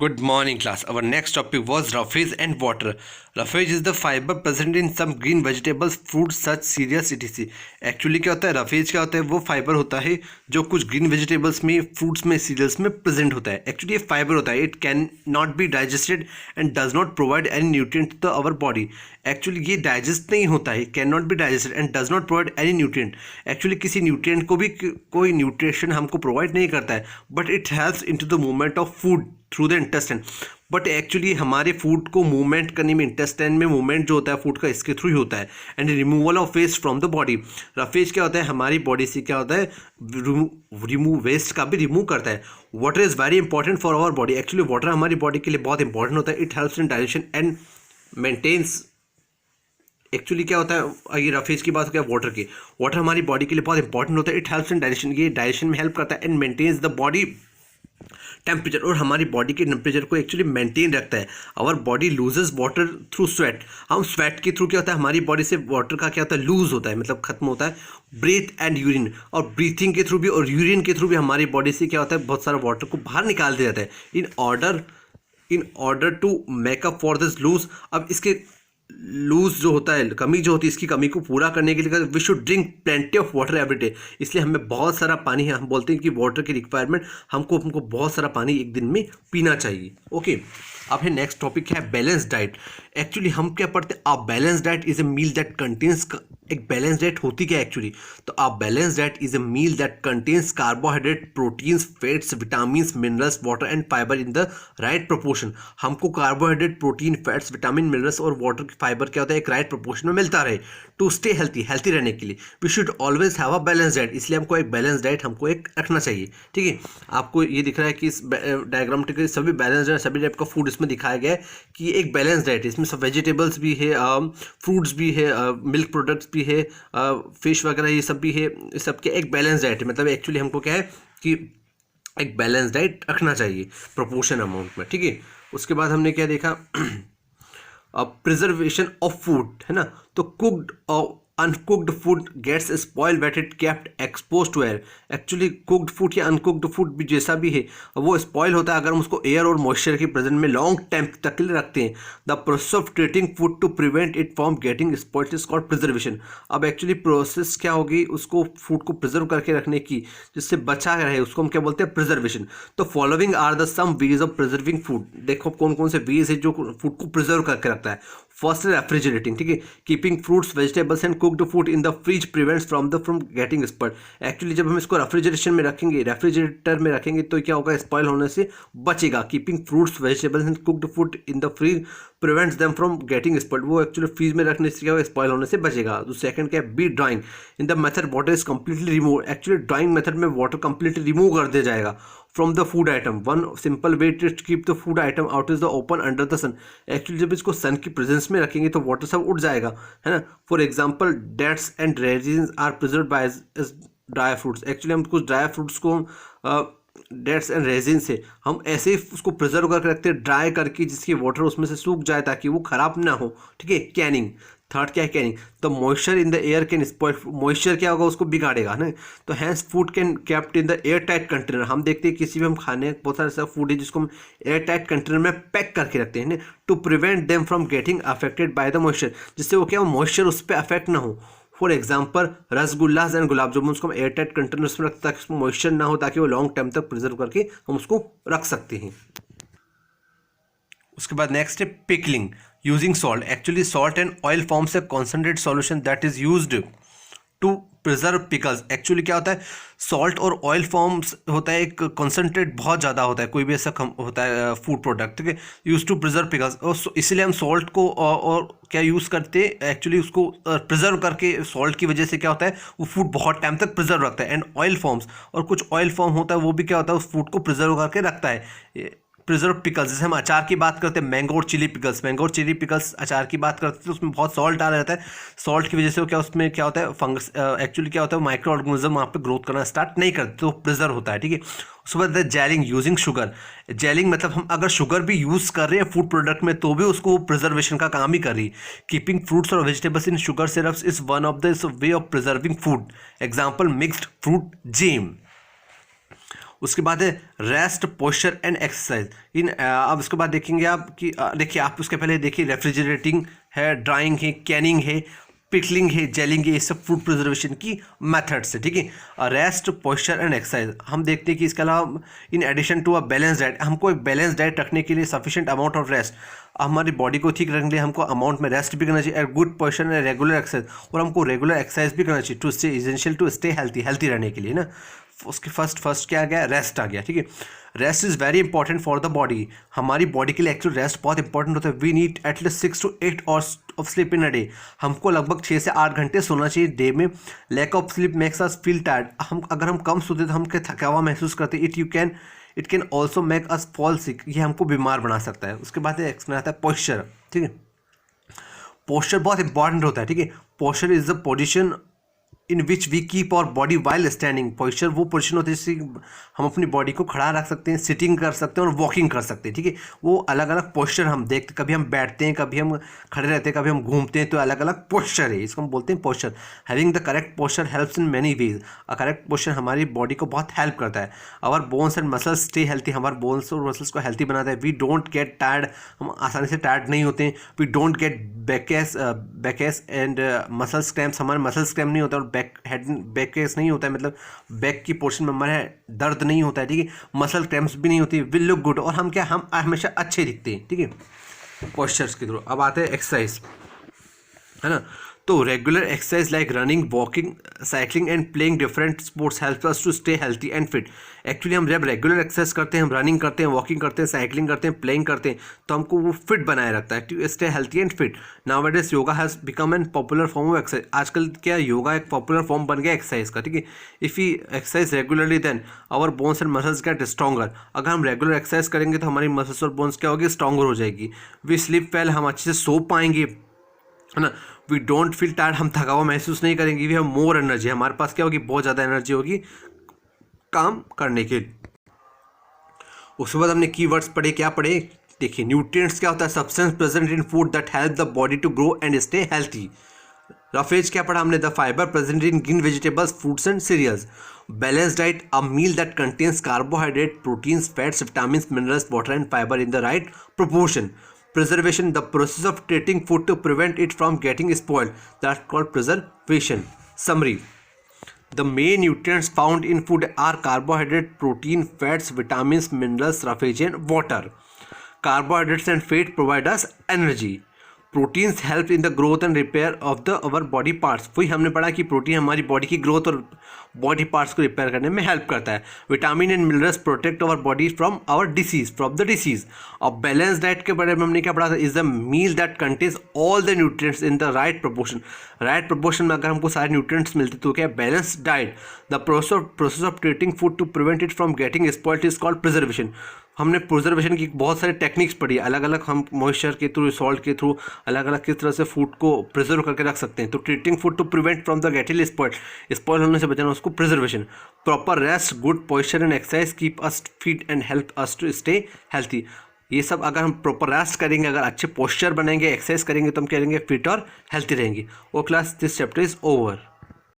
Good morning, class. Our next topic was roughage and water. Roughage is the fiber present in some green vegetables, fruits such cereals etc. Actually क्या होता है, roughage क्या होता है, वो fibre होता है जो कुछ ग्रीन वेजिटेबल्स में, फ्रूट्स में, सीरियल्स में प्रेजेंट होता है. एक्चुअली ये फाइबर होता है. It can not be digested and does not provide any nutrient to our body. Actually ये डाइजेस्ट नहीं होता है, can not be digested and does not provide any nutrient. Actually किसी न्यूट्रिएंट को भी कोई न्यूट्रिशन हमको प्रोवाइड नहीं करता है, but it helps in to the movement of food through the intestine. But actually हमारे फूड को मूवमेंट करने में, इंटेस्टाइन में मूवमेंट जो होता है फूड का, इसके थ्रू ही होता है. And removal of waste from the body. Roughage क्या होता है, हमारी बॉडी से क्या होता है, रिमूव वेस्ट का भी रिमूव करता है. Water is very important for our body. Actually water हमारी बॉडी के लिए बहुत इंपॉर्टेंट होता है. It helps in digestion and maintains. Actually क्या होता है, ये रफेज की बात हो गया वाटर की. वाटर हमारी बॉडी के लिए बहुत इंपॉर्टेंट होता है. इट हेल्प्स इन डाइजेशन, ये डाइजेशन में हेल्प करता है. And maintains the body temperature, और हमारी बॉडी के टेम्परेचर को एक्चुअली मेंटेन रखता है. Our body loses water through sweat. हम स्वेट के थ्रू क्या होता है, हमारी बॉडी से वाटर का क्या होता है, लूज होता है, मतलब खत्म होता है. ब्रीथ एंड यूरिन, और ब्रीथिंग के थ्रू भी और यूरिन के थ्रू भी हमारी बॉडी से क्या होता है, बहुत सारा वाटर को बाहर निकाल दिया जाता है. In order to make up for this lose. अब इसके लूज जो होता है, कमी जो होती है, इसकी कमी को पूरा करने के लिए we should drink plenty of water every day. इसलिए हमें बहुत सारा पानी है, हम बोलते हैं कि वाटर की रिक्वायरमेंट हमको बहुत सारा पानी एक दिन में पीना चाहिए. ओके, अब है नेक्स्ट टॉपिक है बैलेंस डाइट. एक्चुअली हम क्या पढ़ते हैं, a balance diet is a meal that contains. एक बैलेंस डाइट होती क्या एक्चुअली, तो a balance diet is a meal that contains carbohydrate, proteins, fats, vitamins, minerals, water and fibre in the right proportion. हमको carbohydrate, protein, fats, vitamin, minerals और water की fibre क्या होता है, एक राइट प्रोपोर्शन में मिलता रहे टू स्टे हेल्थी रहने के लिए. We should always have a balance diet. इसलिए हमको एक बैलेंस डाइट हमको एक रखना चाहिए. ठीक है, आपको ये दिख रहा है कि इस डायग्रामेटिकली सभी बैलेंस डाइट, सभी टाइप का फूड इसमें दिखाया गया है कि ये एक बैलेंस डाइट है. इसमें सब वेजिटेबल्स भी है, फ्रूट्स भी है, मिल्क प्रोडक्ट्स भी है, फिश वगैरह ये सब भी है. इस सबके एक बैलेंस डाइट है. मतलब एक्चुअली हमको क्या है कि एक बैलेंस डाइट रखना चाहिए प्रोपोर्शन अमाउंट में. ठीक है, उसके बाद हमने क्या देखा, प्रिजर्वेशन ऑफ फूड है ना. तो कुक्ड और uncooked food gets spoil wet it kept expose to air. Actually cooked food या अनकुक्ड फूड भी जैसा भी है वो स्पॉइल होता है अगर हम उसको एयर और मॉइस्चर के प्रेजेंट में लॉन्ग टाइम तक के लिए रखते हैं. The process of treating food to prevent it from getting spoiled is called preservation. अब एक्चुअली प्रोसेस क्या होगी, उसको फूड को प्रिजर्व करके रखने की, जिससे बचा रहे, उसको हम क्या बोलते हैं, प्रिजर्वेशन. तो following are the some ways of preserving food. देखो कौन कौन से वेज है जो फूड को प्रिजर्व करके रखता है. First refrigerating. ठीक है, keeping fruits, vegetables and cooked food in the fridge prevents from getting spoiled. Actually जब हम इसको रेफ्रिजरेशन में रखेंगे, रेफ्रिजरेटर में रखेंगे, तो क्या होगा, स्पॉइल होने से बचेगा. Keeping fruits, vegetables and cooked food in the fridge prevents them from getting spoiled. वो एक्चुअली फ्रीज में रखने से क्या होगा, स्पॉइल होने से बचेगा. तो सेकंड क्या है, B drying. In the method water is completely remove. Actually drying method में वाटर कंप्लीटली रिमूव कर दिया जाएगा from the food item. One simple way to keep the food item out is the open under the sun. Actually जब इसको सन की presence में रखेंगे तो वाटर सब उड़ जाएगा, है ना. For example dates and raisins are preserved by dry fruits. Actually हम कुछ ड्राई फ्रूट्स को डेट्स एंड रेजिन से हम ऐसे ही उसको प्रिजर्व करके रखते हैं, ड्राई करके, जिसकी वाटर उसमें से सूख जाए ताकि वो खराब ना हो. ठीक है, कैनिंग. थर्ड क्या है, कैनिंग. तो moisture in the air can spoil. Moisture क्या होगा, उसको बिगाड़ेगा ना. तो hence food can kept in the air tight container. हम देखते हैं किसी भी हम खाने, बहुत सारे ऐसा फूड है जिसको हम एयर टाइट कंटेनर में पैक करके रखते हैं ना, to prevent them from getting affected by the moisture, जिससे वो क्या, मॉइस्चर उस पर अफेक्ट ना हो. For example rasgullas and gulab jamun, उसको हम एयर टाइट कंटेनर्स में रखते हैं ताकि उसमें मॉइस्चर ना हो, ताकि वो लॉन्ग टाइम तक प्रिजर्व करके हम उसको रख सकते हैं. उसके बाद नेक्स्ट है pickling using salt. Actually salt and oil forms a concentrate solution that is used to preserve pickles. Actually क्या होता है, सॉल्ट और ऑयल फॉर्म्स होता है, एक कॉन्सेंट्रेट बहुत ज़्यादा होता है कोई भी ऐसा होता है फूड प्रोडक्ट. ठीक है, यूज टू प्रिजर्व पिकल्स. और इसीलिए हम सॉल्ट को और क्या यूज़ करते हैं, एक्चुअली उसको प्रिजर्व करके, सॉल्ट की वजह से क्या होता है, वो फूड बहुत टाइम तक प्रिजर्व रखता है. एंड ऑयल फॉर्म्स, और कुछ ऑयल फॉर्म होता है वो भी क्या होता है, उस फूड को प्रिजर्व करके रखता है. प्रिजर्व पिकल्स, जैसे हम अचार की बात करते हैं, मैंगो और चिली पिकल्स. मैंगो और चिली पिकल्स अचार की बात करते हैं तो उसमें बहुत सॉल्ट डाला जाता है. सॉल्ट की वजह से क्या, उसमें क्या होता है, फंगस, एक्चुअली क्या होता है, माइक्रो ऑर्गेनिज्म वहाँ पे ग्रोथ करना स्टार्ट नहीं करते, तो प्रिजर्व होता है. ठीक है, उसके बाद जेलिंग यूजिंग शुगर. जेलिंग मतलब हम अगर शुगर भी यूज़ कर रहे हैं फूड प्रोडक्ट में तो भी उसको प्रिजर्वेशन का काम ही कर रही है. कीपिंग फ्रूट्स और vegetables in sugar syrups is one of the way of preserving food. Example mixed fruit jam. उसके बाद है रेस्ट, पोस्चर एंड एक्सरसाइज। अब उसके बाद देखेंगे आप कि देखिए आप उसके पहले देखिए रेफ्रिजरेटिंग है, ड्राइंग है, कैनिंग है, पिकलिंग है, जेलिंग है, ये सब फूड प्रिजर्वेशन की मेथड्स है, ठीक है। रेस्ट, पोस्चर एंड एक्सरसाइज हम देखते हैं कि इसके अलावा in addition to a balance diet, हमको एक बैलेंस डाइट रखने के लिए सफिशिएंट अमाउंट ऑफ रेस्ट, हमारी बॉडी को ठीक रखने के लिए हमको अमाउंट में रेस्ट भी करना चाहिए, good posture and regular exercise, और हमको रेगुलर एक्सरसाइज भी करना चाहिए to stay essential to stay healthy रहने के लिए ना। उसके फर्स्ट क्या आ गया, रेस्ट आ गया, ठीक है। Rest is very important for the body, हमारी बॉडी के लिए एक्चुअली रेस्ट बहुत इंपॉर्टेंट होता है। We need at least 6 to 8 hours of sleep in a day, हमको लगभग 6 से 8 घंटे सोना चाहिए डे में। Lack of sleep makes us feel tired, अगर हम कम सोते तो हम थका हुआ महसूस करते हैं। It can also make us fall sick, ये हमको बीमार बना सकता है। उसके बाद एक्सप्लेन आता है पोस्चर, ठीक है। पोस्चर बहुत इंपॉर्टेंट होता है, ठीक है। Posture is the position in which we keep our body while standing, posture वो पोजीशन होती है जिससे हम अपनी बॉडी को खड़ा रख सकते हैं, सिटिंग कर सकते हैं और वॉकिंग कर सकते हैं, ठीक है। वो अलग अलग पोस्चर हम देखते, कभी हम बैठते हैं, कभी हम खड़े रहते हैं, कभी हम घूमते हैं, तो अलग अलग पोस्चर है, इसको हम बोलते हैं posture. Having the correct posture helps in many ways, correct posture हमारी बॉडी को बहुत हेल्प करता है। Our bones and muscles stay healthy, हमारे बोन्स और मसल्स को हेल्थी बनाता है। वी डोंट गेट टायर्ड, हम आसानी से टायर्ड नहीं होते हैं। We don't get backaches and muscles cramps, हमारे मसल्स क्रैम्प नहीं होता और बैक केस नहीं होता है, मतलब बैक की पोर्शन में हमारे दर्द नहीं होता है, ठीक है। मसल क्रैम्प्स भी नहीं होती, विल लुक गुड, और हम हमेशा अच्छे दिखते हैं, ठीक है, पोस्चर्स के थ्रू। अब आते हैं एक्सरसाइज, है ना। तो regular exercise like running, walking, cycling and playing different sports help us to stay healthy and fit. Actually हम जब रेगुलर एक्सरसाइज करते हैं, हम रनिंग करते हैं, वॉकिंग करते हैं, साइकिलिंग करते हैं, प्लेइंग करते हैं, तो हमको वो फिट बनाए रखता है, to stay healthy and fit. Nowadays yoga has become an popular form of exercise, आजकल क्या योगा एक पॉपुलर फॉर्म बन गया एक्सरसाइज का, ठीक है। If you exercise regularly then our bones and muscles get stronger, अगर हम रेगुलर एक्सरसाइज करेंगे तो हमारी मसल्स और बोन्स क्या होगी, स्ट्रॉन्गर हो जाएगी। वी स्लीप वेल, हम अच्छे से सो पाएंगे, है ना। वी डोंट फील टायर्ड, हम थका हुआ महसूस नहीं करेंगे। वी हैव मोर एनर्जी, हमारे पास क्या होगी, बहुत ज़्यादा एनर्जी होगी काम करने के लिए। उसके बाद हमने कीवर्ड्स पढ़े, क्या पढ़े, देखिए न्यूट्रिएंट्स क्या होता है, substance present in food that help the body to grow and stay healthy. Roughage क्या पढ़ा हमने, the fibre present in green vegetables, fruits and cereals. Balance diet, a meal that contains carbohydrate, proteins, fats, vitamins, minerals, water and fibre in the right proportion. Preservation, the process of treating food to prevent it from getting spoiled, that's called preservation. Summary: the main nutrients found in food are carbohydrate, protein, fats, vitamins, minerals, roughage and water. Carbohydrates and fat provide us energy. Proteins help in the growth and repair of the our body parts, वही हमने पढ़ा कि protein हमारी body की growth और body parts को repair करने में हेल्प करता है। Vitamin and minerals protect our body from the disease. और बैलेंस डाइट के बारे में हमने क्या पढ़ा था, is the meal that contains all the nutrients in the right proportion. Right proportion में अगर हमको सारे न्यूट्रिएंट्स मिलते तो क्या balance diet. The process of treating food to prevent it from getting spoiled is called preservation. हमने preservation की बहुत सारे टेक्निक्स पढ़ी, अलग अलग हम मॉइस्चर के थ्रू, सॉल्ट के थ्रू, अलग अलग किस तरह से फूड को प्रिजर्व करके रख सकते हैं। तो treating food to prevent from the getting spoil होने से बचाना, उसको preservation. Proper rest, good posture and exercise keep us fit and help us to stay healthy. ये सब अगर हम प्रॉपर रेस्ट करेंगे, अगर अच्छे पोस्चर बनेंगे, एक्सरसाइज करेंगे, तो हम क्या रहेंगे, फिट और हेल्थी रहेंगे। वो class, this chapter is over.